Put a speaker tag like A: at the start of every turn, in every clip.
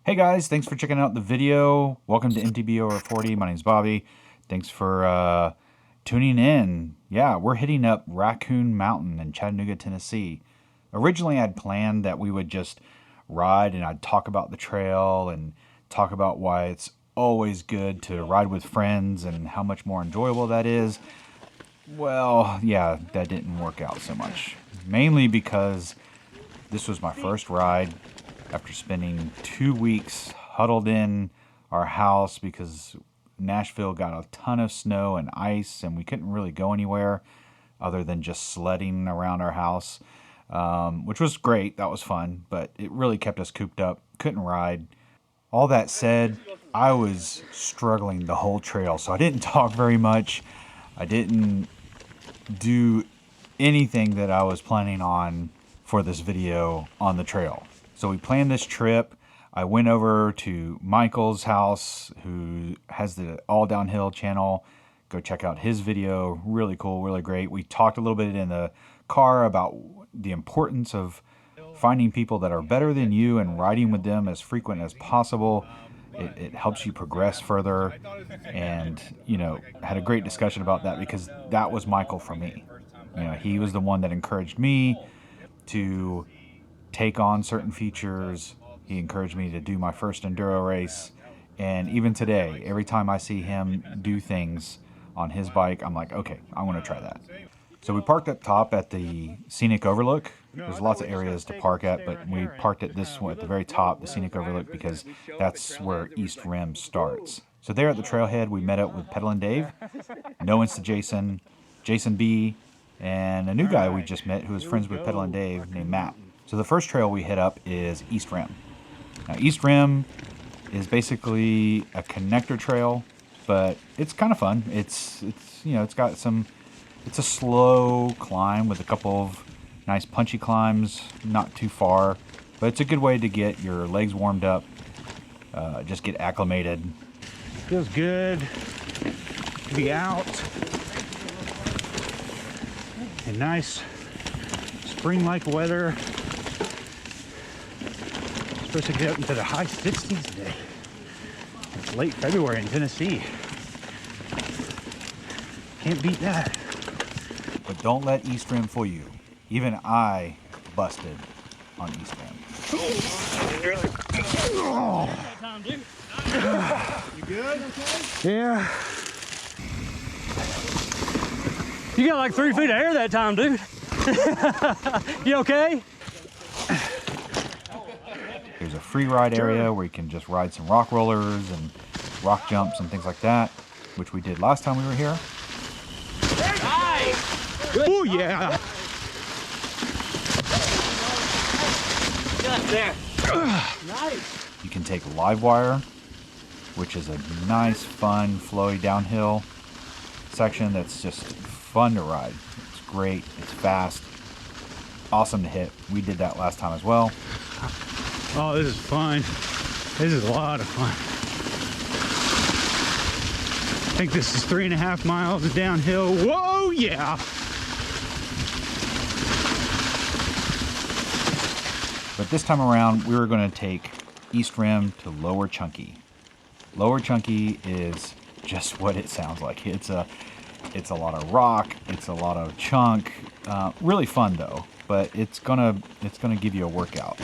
A: Hey guys, thanks for checking out the video. Welcome to MTB over 40. My name's Bobby. Thanks for tuning in. Yeah, we're hitting up RACOON Mountain in Chattanooga, Tennessee. Originally, I'd planned that we would just ride and I'd talk about the trail and talk about why it's always good to ride with friends and how much more enjoyable that is. Well, yeah, that didn't work out so much. Mainly because this was my first ride after spending 2 weeks huddled in our house because Nashville got a ton of snow and ice and we couldn't really go anywhere other than just sledding around our house, which was great. That was fun, but it really kept us cooped up. Couldn't ride. All that said, I was struggling the whole trail, so I didn't talk very much. I didn't do anything that I was planning on for this video on the trail. So we planned this trip. I went over to Michael's house, who has the All Downhill channel. Go check out his video. Really cool, really great. We talked a little bit in the car about the importance of finding people that are better than you and riding with them as frequent as possible. It helps you progress further, and had a great discussion about that because that was Michael for me. He was the one that encouraged me to take on certain features. He encouraged me to do my first enduro race, and even today, every time I see him do things on his bike, I'm like, okay, I want to try that. So we parked up top at the scenic overlook. There's lots of areas to park at, but we parked at this one at the very top, the scenic overlook, because that's where East Rim starts. So there at the trailhead, we met up with Pedalin' Dave, No Insta Jason, Jason B, and a new guy we just met who is friends with Pedalin' Dave named Matt. So the first trail we hit up is East Rim. Now East Rim is basically a connector trail, but it's kind of fun. It's got some. It's a slow climb with a couple of nice punchy climbs, not too far, but it's a good way to get your legs warmed up, just get acclimated.
B: Feels good to be out in nice spring-like weather. Supposed to get up into the high 60s today. It's late February in Tennessee. Can't beat that.
A: But don't let East Rim fool you. Even I busted on East Rim.
B: You good? Okay? Yeah. You got like 3 feet of air that time, dude. You okay?
A: There's a free ride area where you can just ride some rock rollers and rock jumps and things like that, which we did last time we were here.
B: Oh yeah!
C: There. Nice.
A: You can take live wire, which is a nice, fun, flowy downhill section that's just fun to ride. It's great. It's fast. Awesome to hit. We did that last time as well.
B: Oh, this is fun. This is a lot of fun. I think this is 3.5 miles of downhill. Whoa, yeah!
A: But this time around, we were going to take East Rim to Lower Chunky. Lower Chunky is just what it sounds like. It's a lot of rock. It's a lot of chunk. Really fun though. But it's gonna give you a workout.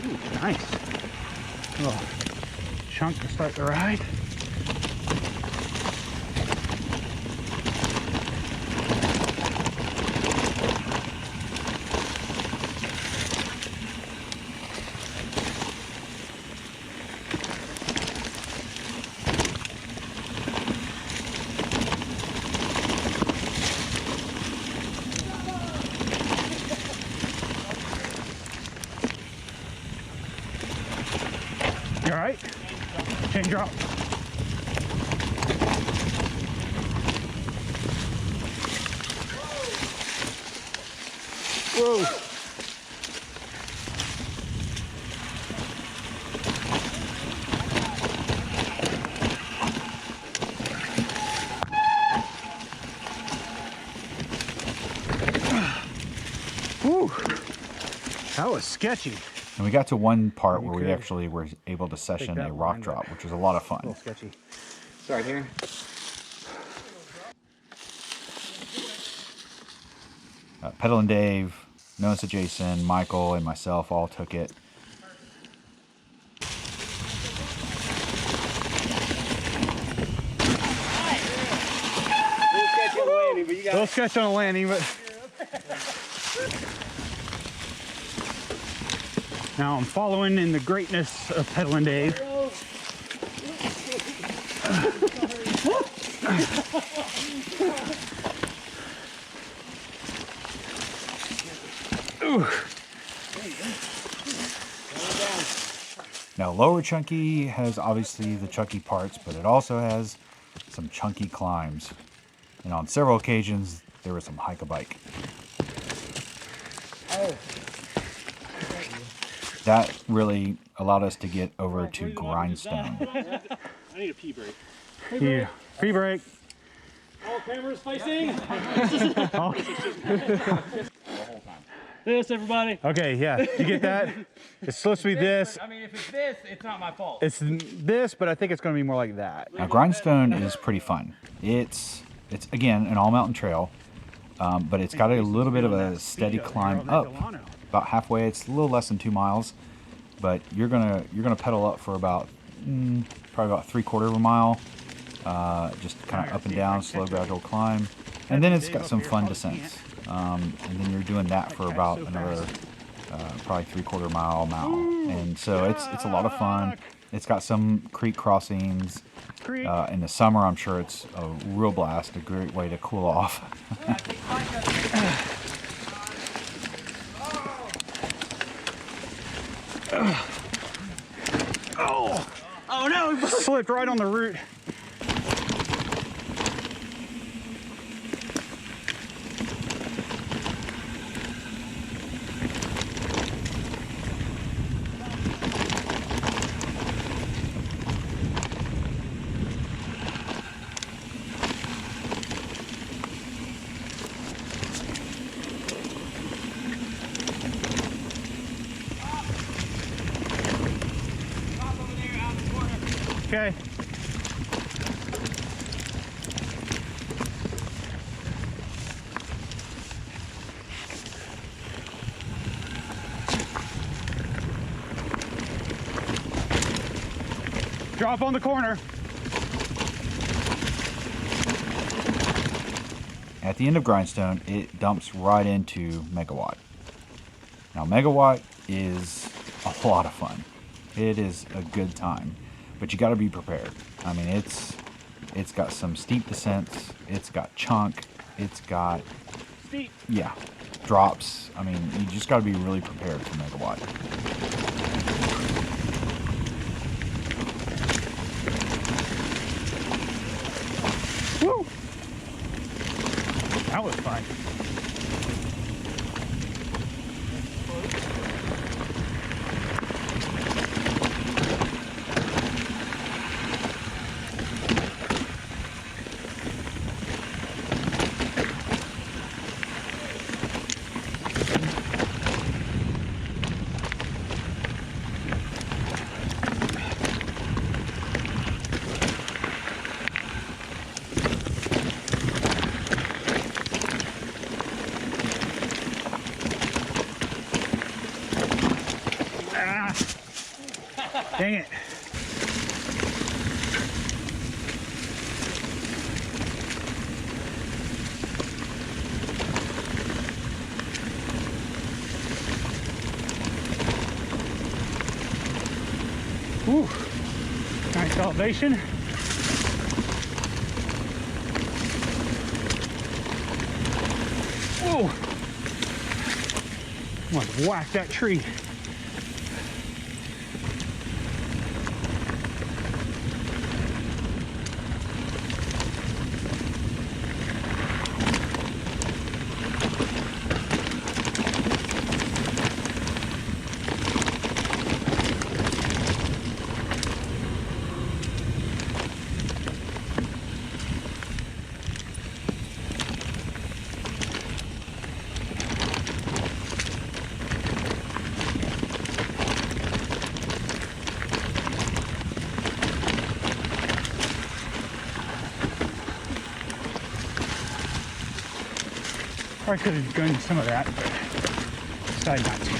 B: Ooh, nice. Little chunk to start the ride. You all right? Chain drop. Whoa. Whew. That was sketchy.
A: And we got to one part
B: You
A: where we
B: could
A: actually were able to session
B: that
A: a rock
B: line, but
A: drop, which was a lot of
B: a
A: fun.
B: little sketchy.
C: Sorry, here.
A: Pedal and Dave, Noah, Jason, Michael, and myself all took it.
B: A little sketch on the landing, but now I'm following in the greatness of Pedal and Dave.
A: Now, Lower Chunky has obviously the chunky parts, but it also has some chunky climbs. And on several occasions, there was some hike-a-bike. That really allowed us to get over to Grindstone.
D: I need a pee break.
B: Yeah, free break.
D: All cameras facing. This, everybody.
B: Okay, yeah, you get that? It's supposed to be this.
C: I mean, if it's this, it's not my fault.
B: It's this, but I think it's going to be more like that.
A: Now, Grindstone is pretty fun. It's again an all-mountain trail, but it's got a little bit of a steady climb up. About halfway, it's a little less than 2 miles, but you're gonna pedal up for about probably about 3/4 of a mile, just kind of up and down, slow gradual climb, and then it's got some fun descents, and then you're doing that for about another probably 3/4 mile, and so it's a lot of fun. It's got some creek crossings. In the summer, I'm sure it's a real blast, a great way to cool off.
B: Oh no, slipped right on the root. Okay. Drop on the corner.
A: At the end of Grindstone, it dumps right into Megawatt. Now, Megawatt is a lot of fun. It is a good time, but you got to be prepared. I mean, it's got some steep descents. It's got chunk. It's got
D: Steep.
A: yeah, drops. I mean, you just got to be really prepared for Megawatt.
B: Woo! That was fun. Dang it. Whew. Nice elevation. Whoa. I'm gonna whack that tree. Probably could have done some of that, but decided not to.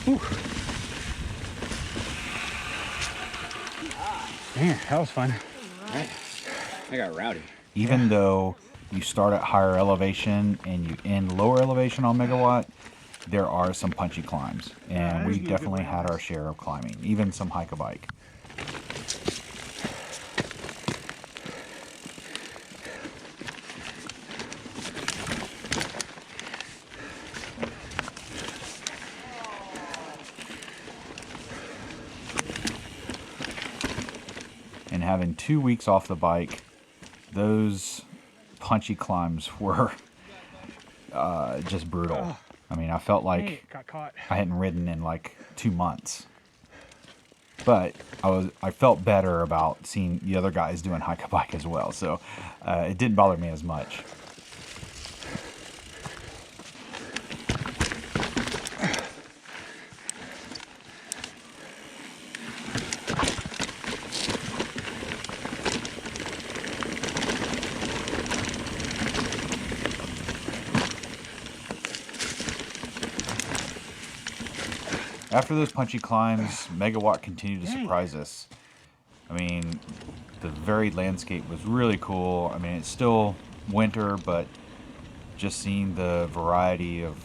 B: Whew. Man, that was fun.
C: Right. I got rowdy.
A: Even though you start at higher elevation and you end lower elevation on Megawatt, there are some punchy climbs, and we definitely had our share of climbing, even some hike-a-bike. And having 2 weeks off the bike, those punchy climbs were just brutal. I mean, I felt like
B: Got caught.
A: I hadn't ridden in like 2 months. But I felt better about seeing the other guys doing hike-a-bike as well, so it didn't bother me as much. After those punchy climbs, Megawatt continued to surprise us. I mean, the varied landscape was really cool. I mean, it's still winter, but just seeing the variety of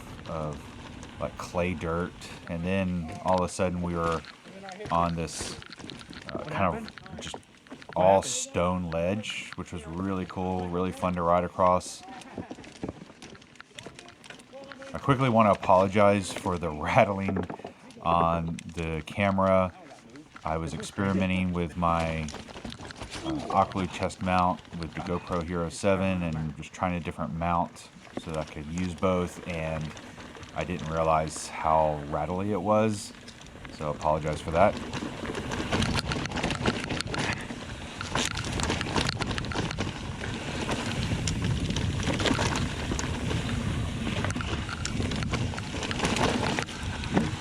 A: like clay dirt, and then all of a sudden we were on this kind of just all stone ledge, which was really cool, really fun to ride across. I quickly want to apologize for the rattling on the camera. I was experimenting with my Oclu chest mount with the GoPro Hero 7 and just trying a different mount so that I could use both, and I didn't realize how rattly it was, so I apologize for that.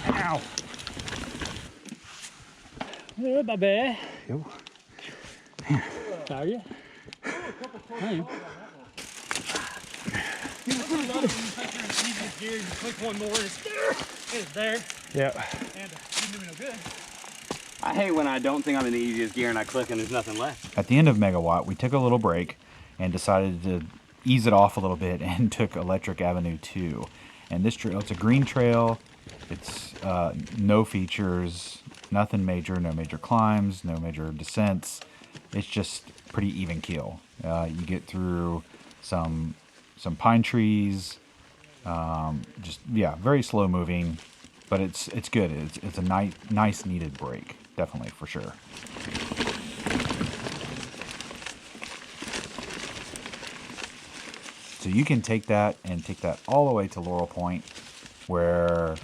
B: Ow.
D: Yeah, my bad.
B: Yo.
D: How are you? Hey. You click one more, it's there. It's there.
B: Yeah.
D: And you do me no good.
C: I hate when I don't think I'm in the easiest gear and I click and there's nothing left.
A: At the end of Megawatt, we took a little break and decided to ease it off a little bit and took Electric Avenue 2. And this trail, it's a green trail. It's no features, nothing major, no major climbs, no major descents. It's just pretty even keel. You get through some pine trees, just, yeah, very slow moving, but it's good. It's a nice needed break, definitely, for sure. So you can take that all the way to Laurel Point, where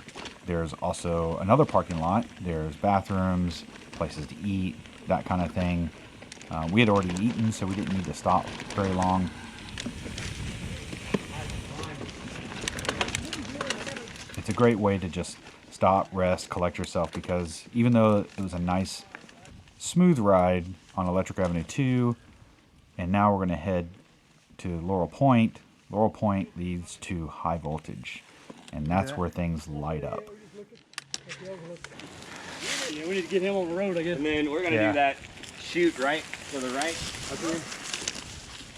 A: there's also another parking lot. There's bathrooms, places to eat, that kind of thing. We had already eaten, so we didn't need to stop very long. It's a great way to just stop, rest, collect yourself, because even though it was a nice, smooth ride on Electric Avenue 2, and now we're going to head to Laurel Point. Laurel Point leads to high voltage, and that's where things light up.
D: Yeah, we need to get him on the road, I guess.
C: And then we're going to do that shoot right to the right up here.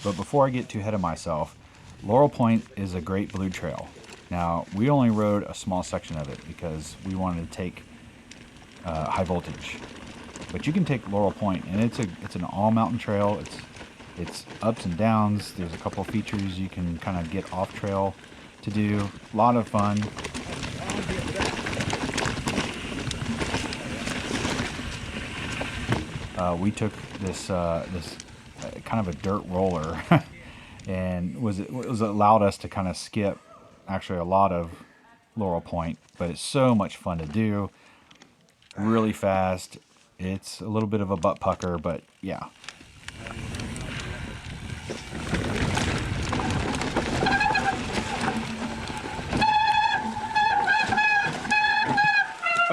A: But before I get too ahead of myself, Laurel Point is a great blue trail. Now, we only rode a small section of it because we wanted to take high voltage. But you can take Laurel Point, and it's an all mountain trail. It's ups and downs. There's a couple of features you can kind of get off trail to do. A lot of fun. We took this kind of a dirt roller, and it allowed us to kind of skip actually a lot of Laurel Point, but it's so much fun to do. Really fast. It's a little bit of a butt pucker, but yeah.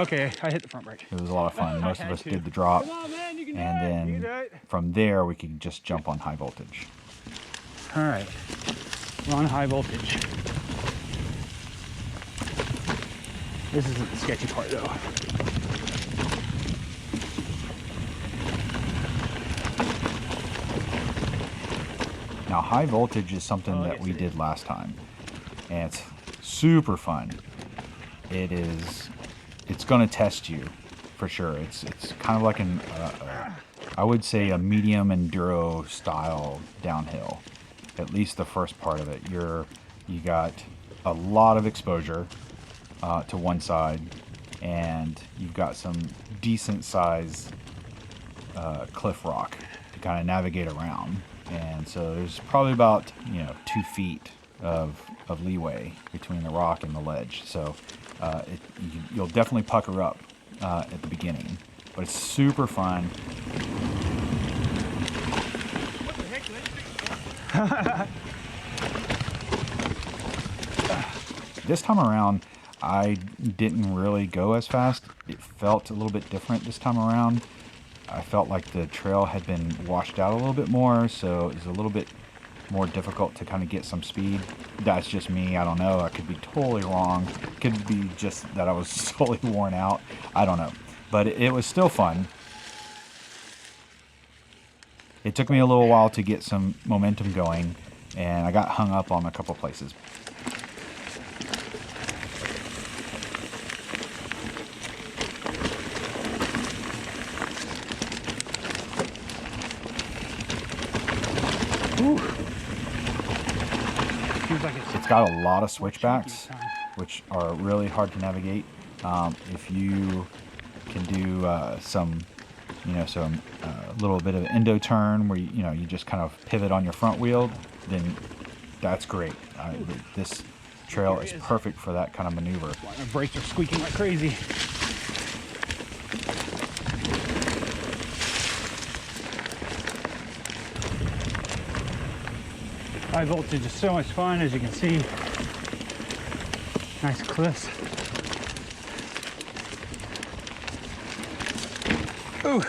B: Okay, I hit the front brake.
A: It was a lot of fun. Most of us did the drop,
D: Come on, man, you can do
A: and
D: it.
A: then from there we could just jump on high voltage.
B: All right, we're on high voltage. This isn't the sketchy part though.
A: Now, high voltage is something that we did last time, and it's super fun. It's going to test you for sure. It's kind of like I would say a medium enduro style downhill. At least the first part of it. You got a lot of exposure to one side, and you've got some decent size cliff rock to kind of navigate around. And so there's probably about 2 feet of leeway between the rock and the ledge. So you'll definitely pucker up at the beginning, but it's super fun. This time around, I didn't really go as fast. It felt a little bit different this time around. I felt like the trail had been washed out a little bit more, so it was a little bit more difficult to kind of get some speed. That's just me. I don't know. I could be totally wrong. Could be just that I was slowly worn out. I don't know. But it was still fun. It took me a little while to get some momentum going, and I got hung up on a couple places. It's got a lot of switchbacks, which are really hard to navigate. If you can do some little bit of endo turn where you just kind of pivot on your front wheel, then that's great. This trail is perfect for that kind of maneuver.
B: My brakes are squeaking like crazy. High voltage is so much fun, as you can see. Nice cliffs. Ooh.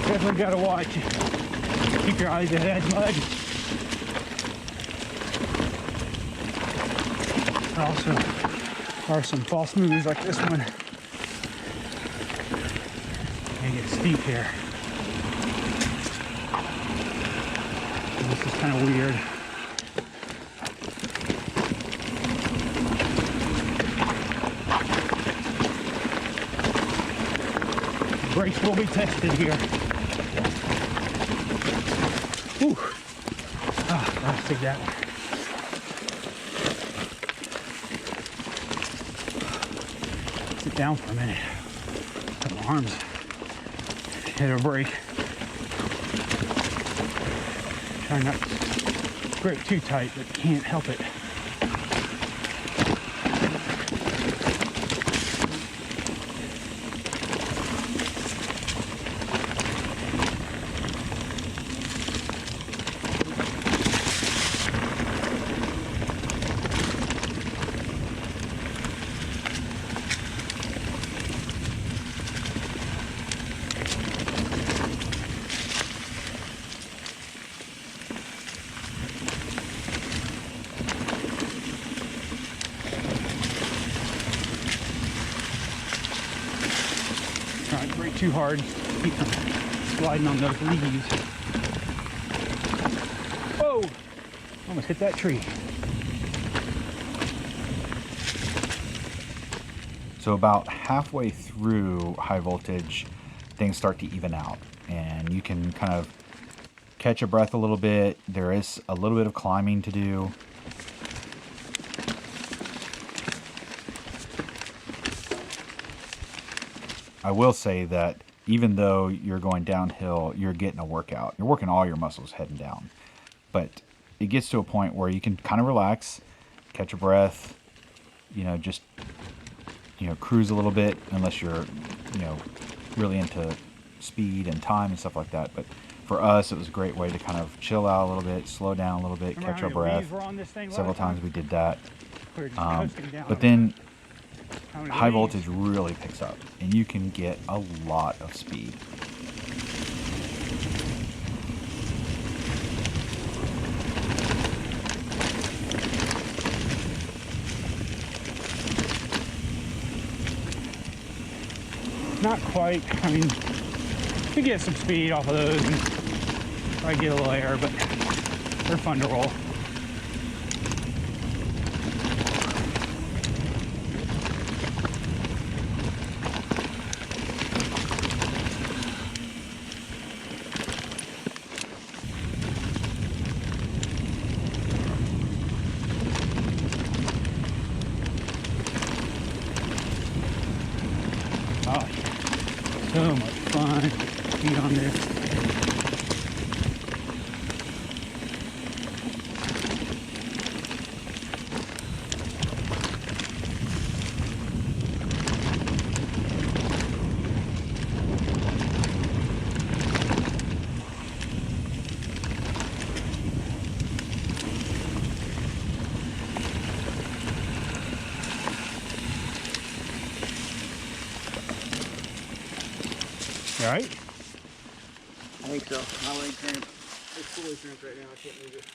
B: Definitely gotta watch. Keep your eyes ahead, mud. There also are some false moves like this one. They get steep here. And this is kind of weird. Brakes will be tested here. Whew. Let's take that one. Sit down for a minute. Put my arms. Hit a brake. Try not to grip too tight, but can't help it. Not brake too hard. Keep sliding on those leaves. Whoa! Almost hit that tree.
A: So about halfway through high voltage, things start to even out, and you can kind of catch your breath a little bit. There is a little bit of climbing to do. I will say that even though you're going downhill, you're getting a workout. You're working all your muscles heading down. But it gets to a point where you can kind of relax, catch your breath, you know, just, you know, cruise a little bit, unless you're, you know, really into speed and time and stuff like that. But for us, it was a great way to kind of chill out a little bit, slow down a little bit, catch our breath. Several times we did that. But then high voltage really picks up, and you can get a lot of speed.
B: Not quite. I mean, you get some speed off of those and probably get a little air, but they're fun to roll. Oh, so much fun. Feet on this. You all right?
C: I think so. My leg cramp. It's fully cramped right now. I can't move it.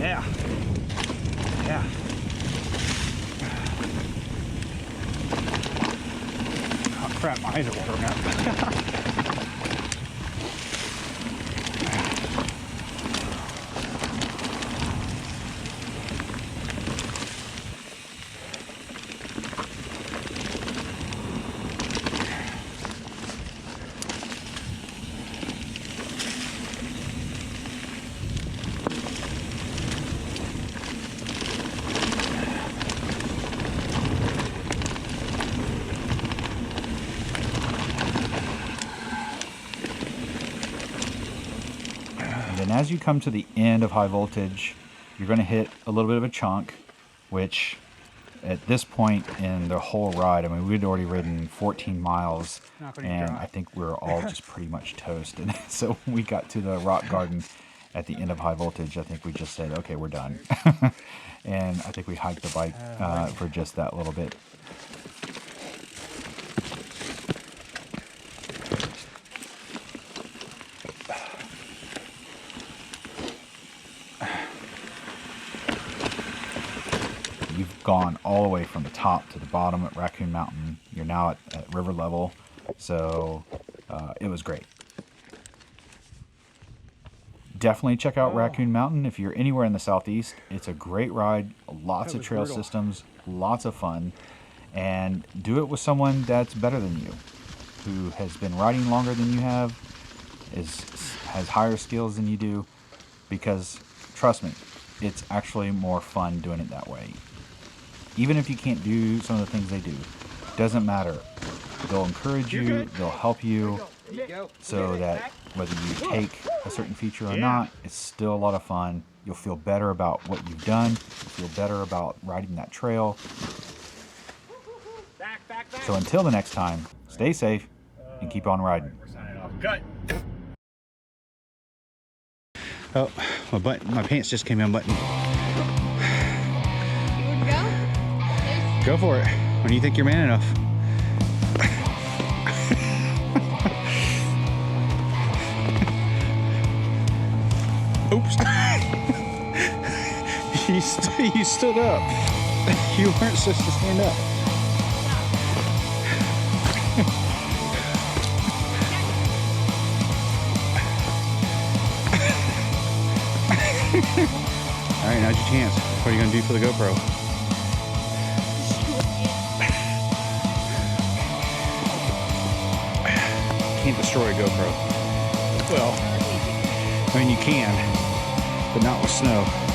B: Yeah. Yeah. Oh crap, my eyes are watering up.
A: And as you come to the end of high voltage, you're going to hit a little bit of a chunk, which at this point in the whole ride, I mean, we'd already ridden 14 miles, and I think we were all just pretty much toast. And so when we got to the rock garden at the end of high voltage, I think we just said, okay, we're done. And I think we hiked the bike for just that little bit. You've gone all the way from the top to the bottom at Raccoon Mountain. You're now at river level, so it was great. Definitely check out Raccoon Mountain if you're anywhere in the southeast. It's a great ride, lots of trail systems, lots of fun, and do it with someone that's better than you, who has been riding longer than you have, has higher skills than you do, because trust me, it's actually more fun doing it that way. Even if you can't do some of the things they do, doesn't matter. They'll encourage you, they'll help you, so that whether you take a certain feature or not, it's still a lot of fun. You'll feel better about what you've done. You'll feel better about riding that trail. So until the next time, stay safe and keep on riding.
C: Cut.
B: Oh, my pants just came unbuttoned.
E: You would go?
B: Go for it. When you think you're man enough. Oops. You stood up. You weren't supposed to stand up.
A: now's your chance. What are you gonna do for the GoPro? Can't destroy a GoPro. Well, I mean you can, but not with snow.